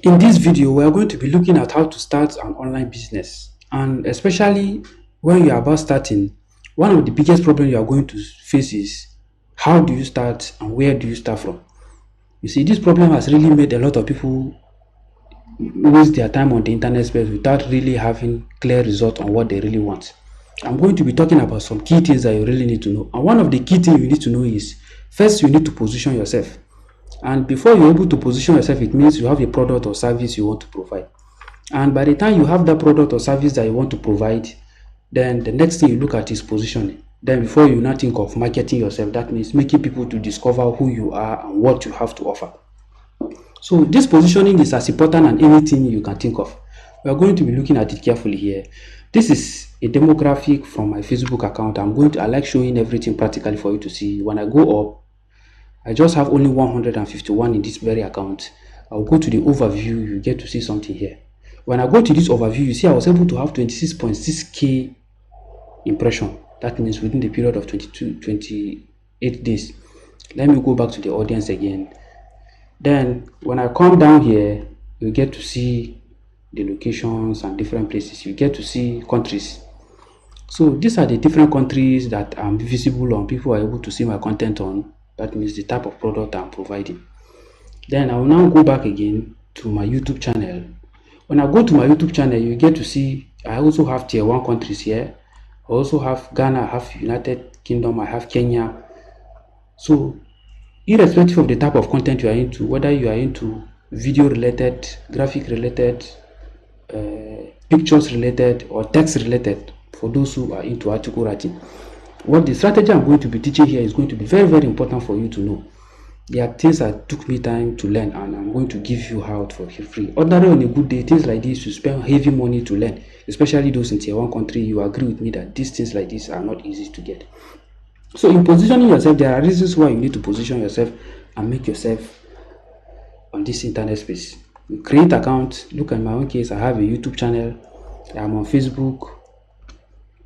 In this video, we are going to be looking at how to start an online business. And especially when you are about starting, one of the biggest problems you are going to face is how do you start and where do you start from? You see, this problem has really made a lot of people waste their time on the internet space without really having clear results on what they really want. I'm going to be talking about some key things that you really need to know. And one of the key things you need to know is first, you need to position yourself. And before you're able to position yourself, it means you have a product or service you want to provide. And by the time you have that product or service that you want to provide, then the next thing you look at is positioning. Then before you now think of marketing yourself, that means making people to discover who you are and what you have to offer. So this positioning is as important as anything you can think of. We are going to be looking at it carefully here. This is a demographic from my Facebook account. I like showing everything practically for you to see. When I go up, I just have only 151 in this very account. I'll go to the overview, you get to see something here. When I go to this overview, you see I was able to have 26.6k impression. That means within the period of 28 days. Let me go back to the audience again. Then when I come down here, you get to see the locations and different places. You get to see countries. So these are the different countries that are visible on. People are able to see my content on. That means the type of product I'm providing. Then I will now go back again to my YouTube channel. When I go to my YouTube channel, you get to see I also have tier 1 countries here. I also have Ghana, I have United Kingdom, I have Kenya. So irrespective of the type of content you are into, whether you are into video related, graphic related, pictures related, or text related, for those who are into article writing, what the strategy I'm going to be teaching here is going to be very, very important for you to know. There are things that took me time to learn, and I'm going to give you out for free. Ordinarily, on a good day, things like this, you spend heavy money to learn, especially those in tier 1 country. You agree with me that these things like this are not easy to get. So in positioning yourself, there are reasons why you need to position yourself and make yourself on this internet space. You create account. Look at my own case. I have a YouTube channel. I'm on Facebook.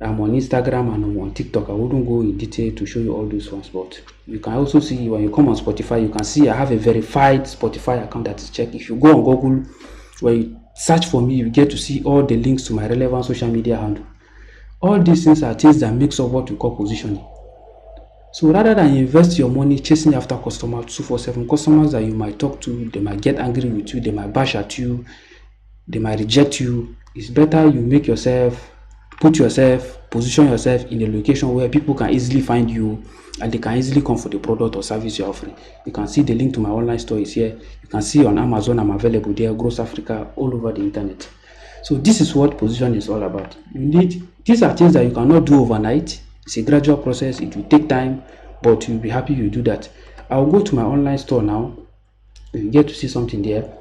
I'm on Instagram and I'm on TikTok. I wouldn't go in detail to show you all those ones, but you can also see when you come on Spotify, you can see I have a verified Spotify account that is checked. If you go on Google, where you search for me, you get to see all the links to my relevant social media handle. All these things are things that makes up what we call positioning. So rather than invest your money chasing after customers 247, customers that you might talk to, they might get angry with you, they might bash at you, they might reject you. It's better you make yourself, position yourself in a location where people can easily find you and they can easily come for the product or service you're offering. You can see the link to my online store is here. You can see on Amazon I'm available there, Gross Africa, all over the internet. So this is what position is all about. These are things that you cannot do overnight. It's a gradual process. It will take time, but you'll be happy you do that. I'll go to my online store now. You get to see something there.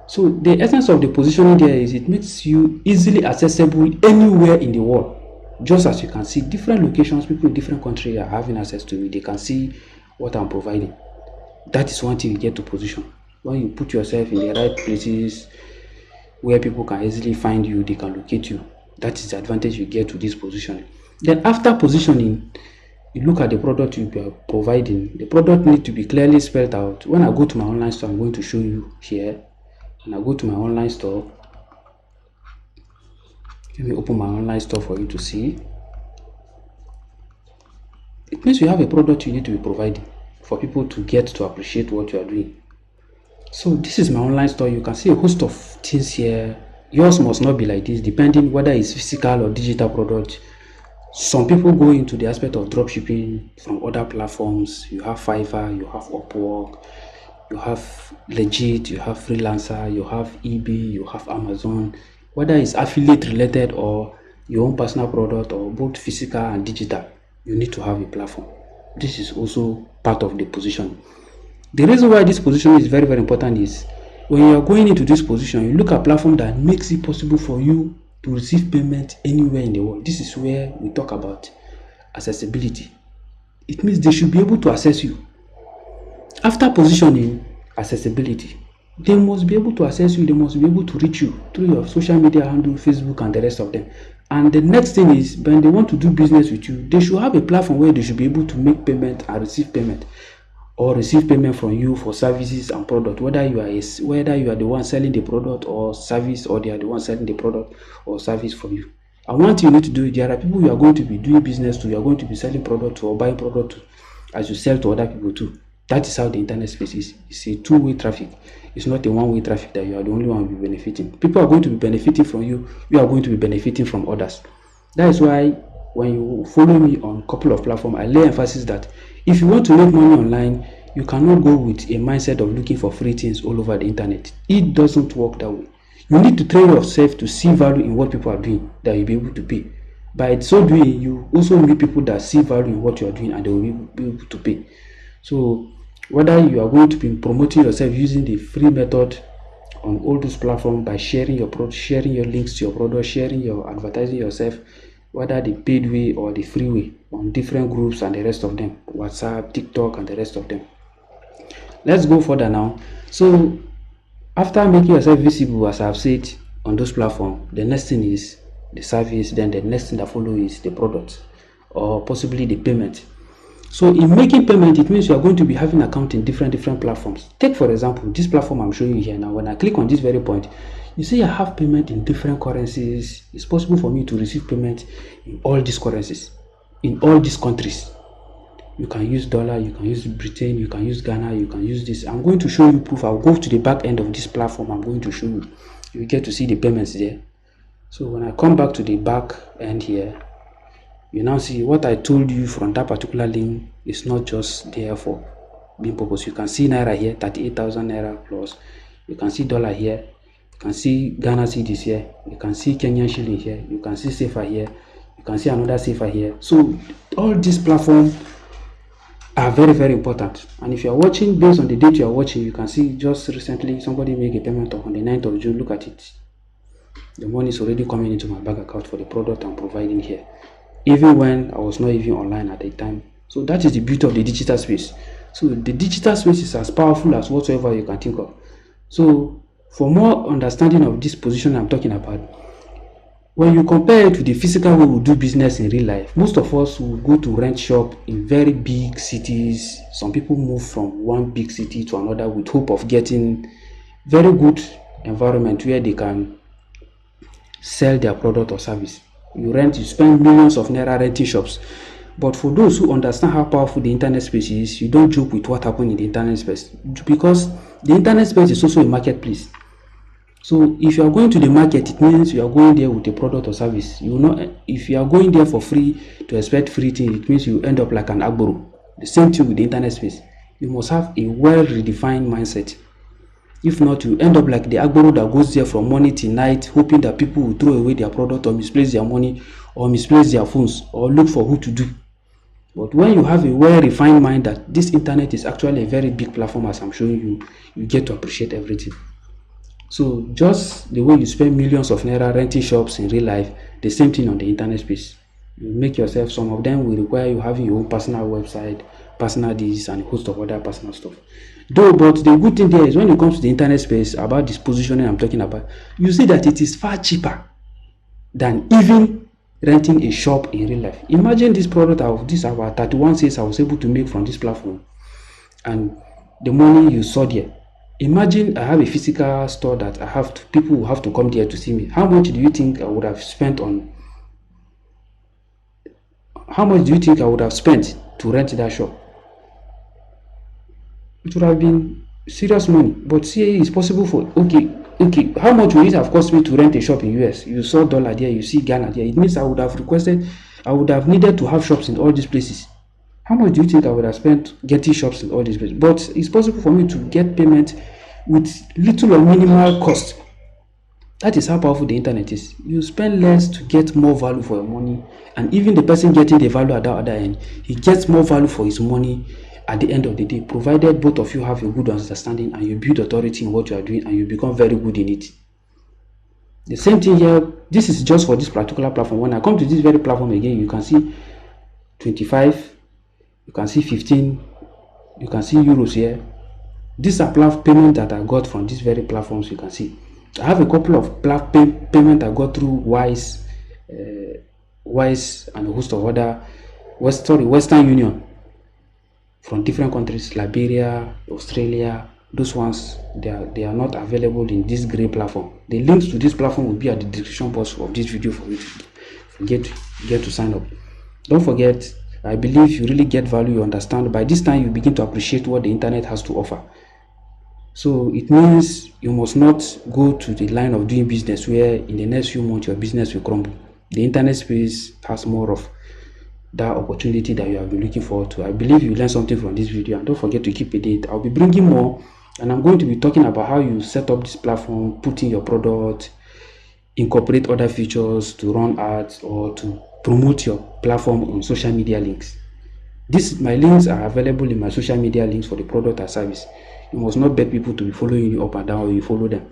So the essence of the positioning there is it makes you easily accessible anywhere in the world. Just as you can see, different locations, people in different countries are having access to me. They can see what I'm providing. That is one thing you get to position. When you put yourself in the right places where people can easily find you, they can locate you. That is the advantage you get to this positioning. Then after positioning, you look at the product you are providing. The product needs to be clearly spelled out. When I go to my online store, I'm going to show you here. And I go to my online store. Let me open my online store for you to see. It means you have a product you need to be providing for people to get to appreciate what you are doing. So this is my online store. You can see a host of things here. Yours must not be like this, depending whether it's physical or digital product. Some people go into the aspect of drop shipping from other platforms. You have Fiverr, you have Upwork, you have Legit, you have Freelancer, you have eBay, you have Amazon. Whether it's affiliate related or your own personal product or both physical and digital, you need to have a platform. This is also part of the position. The reason why this position is very, very important is when you are going into this position, you look at a platform that makes it possible for you to receive payment anywhere in the world. This is where we talk about accessibility. It means they should be able to access you. After positioning, accessibility, they must be able to access you. They must be able to reach you through your social media handle, Facebook, and the rest of them. And the next thing is, when they want to do business with you, they should have a platform where they should be able to make payment and receive payment. or receive payment from you for services and product, whether you are the one selling the product or service, or they are the one selling the product or service for you. And one thing you need to do, there are people you are going to be doing business to, you are going to be selling product to or buying product to, as you sell to other people too. That is how the internet space is. It's a two-way traffic. It's not a one-way traffic that you are the only one who will be benefiting. People are going to be benefiting from you. You are going to be benefiting from others. That is why when you follow me on a couple of platforms, I lay emphasis that if you want to make money online, you cannot go with a mindset of looking for free things all over the internet. It doesn't work that way. You need to train yourself to see value in what people are doing, that you'll be able to pay. By so doing, you also meet people that see value in what you are doing and they will be able to pay. So whether you are going to be promoting yourself using the free method on all those platforms by sharing your product, sharing your links to your product, sharing your advertising yourself, whether the paid way or the free way on different groups and the rest of them, WhatsApp, TikTok and the rest of them. Let's go further now. So after making yourself visible, as I've said, on those platforms, the next thing is the service, then the next thing that follows is the product or possibly the payment. So in making payment, it means you are going to be having account in different platforms. Take for example, this platform I'm showing you here now. When I click on this very point, you see I have payment in different currencies. It's possible for me to receive payment in all these currencies, in all these countries. You can use dollar, you can use Britain, you can use Ghana, you can use this. I'm going to show you proof. I'll go to the back end of this platform. I'm going to show you. You get to see the payments there. So when I come back to the back end here, you now see what I told you from that particular link is not just there for being purpose. You can see Naira here, 38,000 Naira plus. You can see dollar here. You can see Ghana cedis here. You can see Kenyan shilling here. You can see safer here. You can see another safer here. So all these platforms are very important. And if you are watching based on the date you are watching, you can see just recently somebody made a payment on the 9th of June. Look at it. The money is already coming into my bank account for the product I'm providing here, even when I was not even online at the time. So that is the beauty of the digital space. So the digital space is as powerful as whatsoever you can think of. So for more understanding of this position I'm talking about, when you compare it to the physical way we do business in real life, most of us will go to rent shop in very big cities. Some people move from one big city to another with hope of getting very good environment where they can sell their product or service. You spend millions of naira renting shops. But for those who understand how powerful the internet space is, you don't joke with what happened in the internet space, because the internet space is also a marketplace. So if you are going to the market, it means you are going there with a product or service. You know, if you are going there for free to expect free things, it means you end up like an agboro. The same thing with the internet space. You must have a well-redefined mindset. If not, you end up like the agboro that goes there from morning till night, hoping that people will throw away their product or misplace their money or misplace their phones or look for who to do. But when you have a well-refined mind that this internet is actually a very big platform, as I'm showing you, you get to appreciate everything. So just the way you spend millions of naira renting shops in real life, the same thing on the internet space. You make yourself, some of them will require you having your own personal website, personal this and a host of other personal stuff. Though, but the good thing there is when it comes to the internet space, about this positioning I'm talking about, you see that it is far cheaper than even renting a shop in real life. Imagine this product of this our 31 sales I was able to make from this platform and the money you saw there. Imagine I have a physical store that I have to, people will have to come there to see me. How much do you think I would have spent on? How much do you think I would have spent to rent that shop? It would have been serious money. But see, it's possible for okay. How much would it have cost me to rent a shop in US? You saw dollar there, you see Ghana there. It means I would have needed to have shops in all these places. How much do you think I would have spent getting shops in all these places? But it's possible for me to get payment with little or minimal cost. That is how powerful the internet is. You spend less to get more value for your money, and even the person getting the value at the other end, he gets more value for his money at the end of the day, provided both of you have a good understanding and you build authority in what you are doing and you become very good in it. The same thing here. This is just for this particular platform. When I come to this very platform again, you can see 25, you can see 15, you can see euros here. These are payment that I got from these very platforms. You can see I have a couple of payment I got through Wise and a host of other Western Union from different countries, Liberia, Australia. Those ones, they are not available in this gray platform. The links to this platform will be at the description box of this video for you to get to sign up. Don't forget, I believe you really get value, you understand. By this time, you begin to appreciate what the internet has to offer. So it means you must not go to the line of doing business where in the next few months your business will crumble. The internet space has more of that opportunity that you have been looking forward to. I believe you learned something from this video, and don't forget to keep a date. I'll be bringing more, and I'm going to be talking about how you set up this platform, put in your product, incorporate other features to run ads or to promote your platform on social media links. My links are available in my social media links for the product or service. You must not beg people to be following you up and down or you follow them.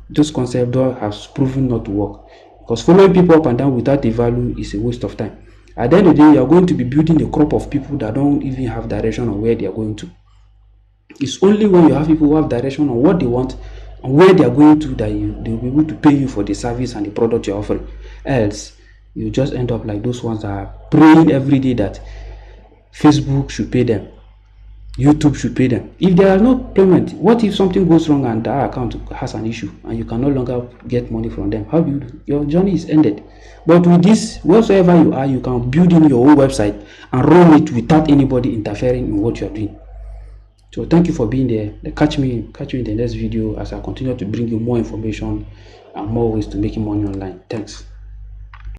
Those concepts has proven not to work, because following people up and down without a value is a waste of time. At the end of the day, you are going to be building a crop of people that don't even have direction on where they are going to. It's only when you have people who have direction on what they want and where they are going to that they'll be able to pay you for the service and the product you're offering. Else, you just end up like those ones that are praying every day that Facebook should pay them, YouTube should pay them. If there are no payment, what if something goes wrong and that account has an issue and you can no longer get money from them? How do you do? Your journey is ended. But with this, whatsoever you are, you can build in your own website and run it without anybody interfering in what you are doing. So thank you for being there. Catch me in the next video as I continue to bring you more information and more ways to making money online. Thanks.